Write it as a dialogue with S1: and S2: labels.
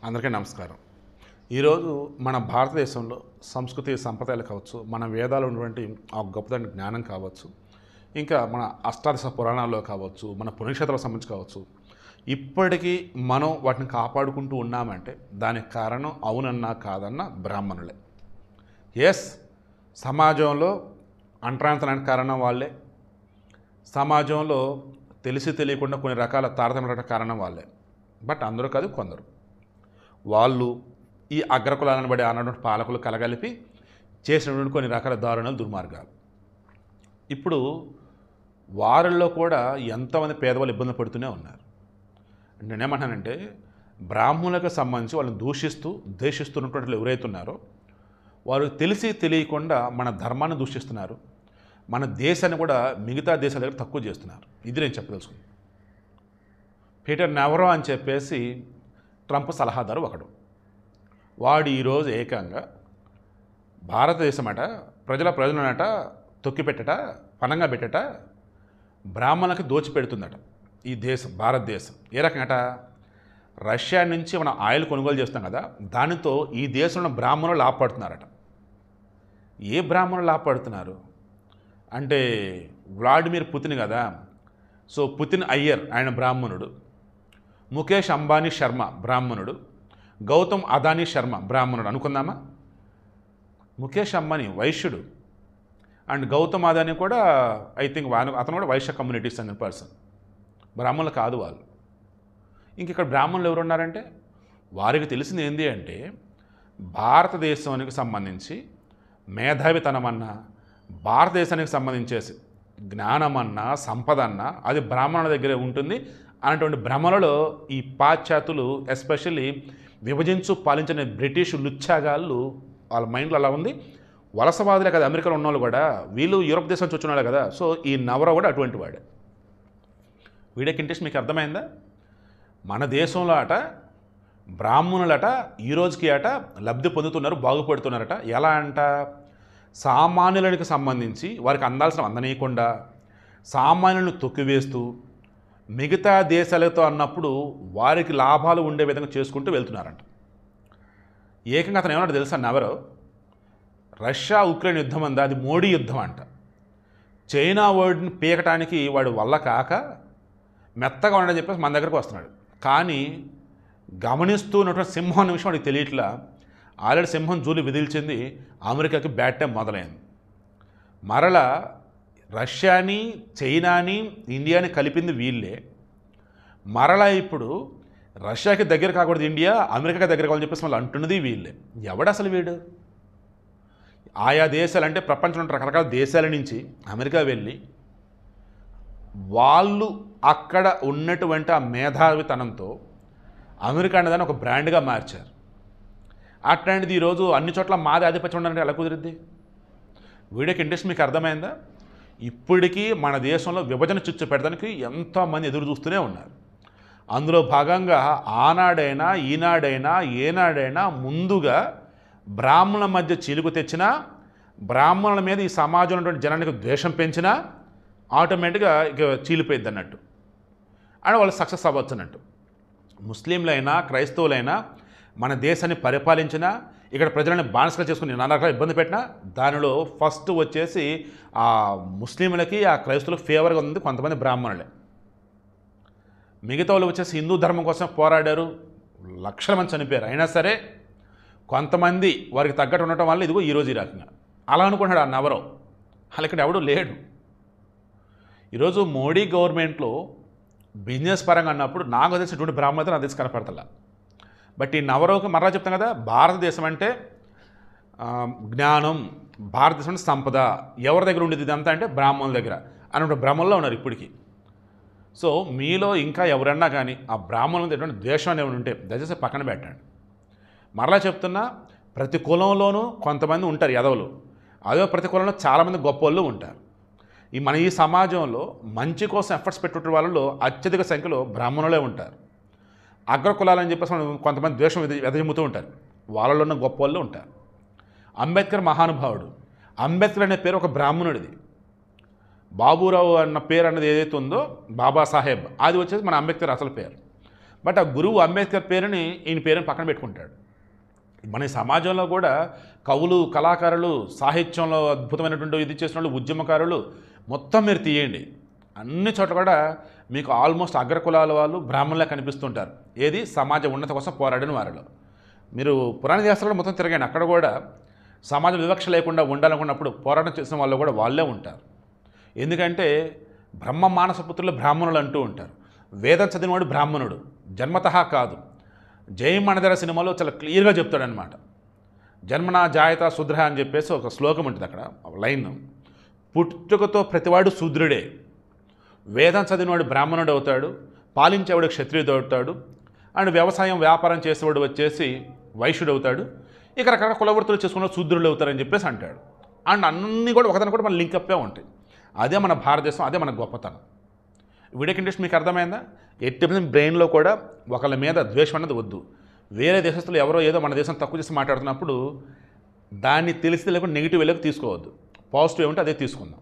S1: అందరికీ నమస్కారం. ఈరోజు మన భారతదేశంలో సంస్కృతి సంప్రదాయాలు కావచ్చు, మన వేదాలు ఉన్నటువంటి ఆ గొప్పదైన జ్ఞానం కావచ్చు, ఇంకా మన అష్టాదశ పురాణాల్లో కావచ్చు, మన పుణ్యక్షేత్రాలకు సంబంధించి కావచ్చు, ఇప్పటికీ మనం వాటిని కాపాడుకుంటూ ఉన్నామంటే దానికి కారణం అవునన్నా కాదన్నా బ్రాహ్మణులే. ఎస్, సమాజంలో అంటరానితనానికి కారణం వాళ్ళే. సమాజంలో తెలిసి తెలియకుండా కొన్ని రకాల తారతమ్యాల కారణం వాళ్ళే. బట్ అందరూ కాదు, కొందరు. వాళ్ళు ఈ అగ్రకులాలను బడి ఆనాడు పాలకులు కలగలిపి చేసినటువంటి కొన్ని రకాల దారుణాలు, దుర్మార్గాలు. ఇప్పుడు వారిల్లో కూడా ఎంతోమంది పేదవాళ్ళు ఇబ్బందులు పడుతూనే ఉన్నారు. నేనేమంటానంటే, బ్రాహ్మణులకు సంబంధించి వాళ్ళని దూషిస్తూ ద్వేషిస్తున్నటువంటి ఎవరైతే ఉన్నారో వారు తెలిసి తెలియకుండా మన ధర్మాన్ని దూషిస్తున్నారు, మన దేశాన్ని కూడా మిగతా దేశాల దగ్గర తక్కువ చేస్తున్నారు. ఇది నేను చెప్పదలుచుకుంది. పీటర్ నెవరో అని చెప్పేసి ట్రంప్ సలహాదారు ఒకడు. వాడు ఈరోజు ఏకంగా భారతదేశమట ప్రజలనట తొక్కిపెట్టట, పనంగా పెట్టట, బ్రాహ్మణులకు దోచిపెడుతుందట ఈ దేశం, భారతదేశం. ఏ రకంగా? రష్యా నుంచి మనం ఆయిల్ కొనుగోలు చేస్తాం కదా, దానితో ఈ దేశంలో బ్రాహ్మణులు లాభపడుతున్నారట. ఏ బ్రాహ్మణులు లాభపడుతున్నారు అంటే వ్లాడిమిర్ పుతిన్ కదా. సో పుతిన్ అయ్యర్ ఆయన బ్రాహ్మణుడు, ముఖేష్ అంబానీ శర్మ బ్రాహ్మణుడు, గౌతమ్ అదానీ శర్మ బ్రాహ్మణుడు అనుకుందామా. ముఖేష్ అంబానీ వైశ్యుడు అండ్ గౌతమ్ అదానీ కూడా ఐ థింక్ అతను కూడా వైశ్య కమ్యూనిటీస్ చెందిన పర్సన్. బ్రాహ్మణులు కాదు వాళ్ళు. ఇంక ఇక్కడ బ్రాహ్మణులు ఎవరు ఉన్నారంటే వారికి తెలిసింది ఏంటి అంటే, భారతదేశానికి సంబంధించి మేధావితనమన్నా, భారతదేశానికి సంబంధించేసి జ్ఞానమన్నా, సంపద అన్నా అది బ్రాహ్మణుల దగ్గరే ఉంటుంది అనేటువంటి భ్రమలలో ఈ పాశ్చాత్యులు, ఎస్పెషల్లీ విభజించు పాలించిన బ్రిటిష్ లుచ్చాగాళ్ళు, వాళ్ళ మైండ్లో అలా ఉంది. వలసవాదులే కదా అమెరికాలో ఉన్నవాళ్ళు కూడా, వీళ్ళు యూరోప్ దేశం నుంచి వచ్చిన వాళ్ళు కదా. సో ఈ నవర కూడా అటువంటి వాడే. వీడికి ఇంట్రెస్ట్ మీకు అర్థమైందా? మన దేశంలో అట బ్రాహ్మణులట ఈ రోజుకి అట లబ్ధి పొందుతున్నారు, బాగుపడుతున్నారట. ఎలా అంట? సామాన్యులకు సంబంధించి వారికి అందాల్సిన అందనీయకుండా సామాన్యులను తొక్కివేస్తూ మిగతా దేశాలతో అన్నప్పుడు వారికి లాభాలు ఉండే విధంగా చేసుకుంటూ వెళ్తున్నారంట. ఏకంగా అతను ఏమన్నా తెలుసా నవరో? రష్యా ఉక్రెయిన్ యుద్ధం అందా, అది మోడీ యుద్ధం అంట. చైనా వర్డ్ని పీకటానికి వాడు వల్ల కాక మెత్తగా ఉండని చెప్పేసి మన దగ్గరకు వస్తున్నాడు. కానీ గమనిస్తూ ఉన్నటువంటి సింహం నిమిషం వాడికి తెలియట్లా. ఆల్రెడీ సింహం జూలు విదిల్చింది, అమెరికాకి బ్యాడ్ టైం మొదలైంది. మరలా రష్యాని, చైనాని, ఇండియాని కలిపింది వీళ్ళే. మరలా ఇప్పుడు రష్యాకి దగ్గర కాకూడదు ఇండియా, అమెరికాకి దగ్గర కావాలని చెప్పేసి వాళ్ళు అంటున్నది వీళ్ళే. ఎవడు అసలు వీడు? ఆయా దేశాలు అంటే ప్రపంచంలో రకరకాల దేశాల నుంచి అమెరికా వెళ్ళి వాళ్ళు అక్కడ ఉన్నటువంటి ఆ మేధావితనంతో అమెరికా అనేదాన్ని ఒక బ్రాండ్గా మార్చారు. అట్లాంటిది ఈరోజు అన్ని చోట్ల మాది ఆధిపత్యం ఉండాలంటే ఎలా కుదిరిద్ది? వీడియోకి ఇంట్రెస్ట్ మీకు అర్థమైందా? ఇప్పటికీ మన దేశంలో విభజన చిచ్చు పెడడానికి ఎంతోమంది ఎదురు చూస్తూనే ఉన్నారు. అందులో భాగంగా ఆనాడైనా, ఈనాడైనా, ఏనాడైనా ముందుగా బ్రాహ్మణుల మధ్య చీలుకు తెచ్చినా, బ్రాహ్మణుల మీద ఈ సమాజంలో ఉన్నటువంటి జనానికి ద్వేషం పెంచినా ఆటోమేటిక్గా ఇక చీలిపోయింది అన్నట్టు, అని వాళ్ళు సక్సెస్ అవ్వచ్చు అన్నట్టు. ముస్లింలైనా, క్రైస్తవులైనా మన దేశాన్ని పరిపాలించినా, ఇక్కడ ప్రజలని బానిసగా చేసుకుని నానా రకాల ఇబ్బంది పెట్టినా, దానిలో ఫస్ట్ వచ్చేసి ఆ ముస్లింలకి, ఆ క్రైస్తవులకు ఫేవర్గా ఉంది కొంతమంది బ్రాహ్మణులే. మిగతా వాళ్ళు వచ్చేసి హిందూ ధర్మం కోసం పోరాడారు, లక్షల మంది చనిపోయారు. అయినా సరే కొంతమంది వారికి తగ్గట్టు ఉండటం వల్ల ఇదిగో ఈరోజు ఈ రకంగా అలా అనుకుంటున్నాడు ఆ నవరో. అలా ఇక్కడ ఎవడూ లేడు. ఈరోజు మోడీ గవర్నమెంట్లో బిజినెస్ పరంగా అన్నప్పుడు నాకు తెలిసినటువంటి బ్రాహ్మణత నాకు తెలిసి కనపడతలా. బట్ ఈ నవరోకి మరలా చెప్తాం కదా, భారతదేశం అంటే జ్ఞానం, భారతదేశం అంటే సంపద ఎవరి దగ్గర ఉండేది ఇదంతా అంటే బ్రాహ్మణుల దగ్గర అన్నటువంటి భ్రమంలో ఉన్నారు ఇప్పటికీ. సో మీలో ఇంకా ఎవరన్నా కానీ ఆ బ్రాహ్మణుల దగ్గర ద్వేషం అనేవి ఉంటే దయచేసి పక్కన పెట్టండి. మరలా చెప్తున్నా, ప్రతి కులంలోనూ కొంతమంది ఉంటారు ఎదవలు, అదే ప్రతి కులంలో చాలామంది గొప్ప వాళ్ళు ఉంటారు. మన ఈ సమాజంలో మంచి కోసం ఎఫర్ట్స్ పెట్టుకునే వాళ్ళలో అత్యధిక సంఖ్యలో బ్రాహ్మణులే ఉంటారు. అగ్రకులాలని చెప్పేసి మనం కొంతమంది ద్వేషం ఎదజమ్ముతూ ఉంటారు, వాళ్ళలో ఉన్న గొప్ప వాళ్ళు ఉంటారు. అంబేద్కర్ మహానుభావుడు. అంబేద్కర్ అనే పేరు ఒక బ్రాహ్మణుడిది. బాబురావు అన్న పేరు అన్నది ఏదైతే ఉందో బాబాసాహెబ్, అది వచ్చేసి మన అంబేద్కర్ అసలు పేరు. బట్ ఆ గురువు అంబేద్కర్ పేరుని ఈయన పేరుని పక్కన పెట్టుకుంటాడు. మన ఈ సమాజంలో కూడా కవులు, కళాకారులు, సాహిత్యంలో అద్భుతమైనటువంటి ఇది చేసిన వాళ్ళు, ఉద్యమకారులు మొత్తం మీరు తీయండి, అన్ని చోట్ల కూడా మీకు ఆల్మోస్ట్ అగ్రకులాల వాళ్ళు బ్రాహ్మణులే కనిపిస్తుంటారు. ఏది సమాజ ఉన్నత కోసం పోరాడిన వారిలో. మీరు పురాణ దేశాలలో మొత్తం తిరగండి, అక్కడ కూడా సమాజ వివక్ష లేకుండా ఉండాలనుకున్నప్పుడు పోరాటం చేసిన వాళ్ళు కూడా వాళ్ళే ఉంటారు. ఎందుకంటే బ్రహ్మ మానసపుత్రులు బ్రాహ్మణులు అంటూ ఉంటారు. వేదం చదివినవాడు బ్రాహ్మణుడు జన్మతః కాదు. జయమణిధర సినిమాలో చాలా క్లియర్గా చెప్తాడనమాట. జన్మనా జాయత శూద్ర అని చెప్పేసి ఒక శ్లోకం ఉంటుంది అక్కడ, లైన్, పుట్టుకతో ప్రతివాడు శూద్రుడే, వేదం చదివినవాడు బ్రాహ్మణుడు అవుతాడు, పాలించేవాడు క్షత్రియుడు అవుతాడు, అండ్ వ్యవసాయం వ్యాపారం చేసేవాడు వచ్చేసి వైశ్యుడు అవుతాడు, ఇక రకరకాల కులవృత్తులు చేసుకున్న శూద్రులు అవుతారని చెప్పేసి అంటాడు. అండ్ అన్నీ కూడా ఒకదాని కూడా మన లింకప్పే ఉంటాయి. అదే మన భారతదేశం, అదే మన గొప్పతనం. వీడియో కండిషన్ మీకు అర్థమైందా? ఎట్టి బ్రెయిన్లో కూడా ఒకళ్ళ మీద ద్వేషం అన్నది వద్దు. వేరే దేశస్తులు ఎవరో ఏదో మన దేశం తక్కువ చేసి మాట్లాడుతున్నప్పుడు దాన్ని తెలిసి లేకుండా నెగిటివ్ వేలోకి తీసుకోవద్దు. పాజిటివ్ ఏమంటే అదే తీసుకుందాం.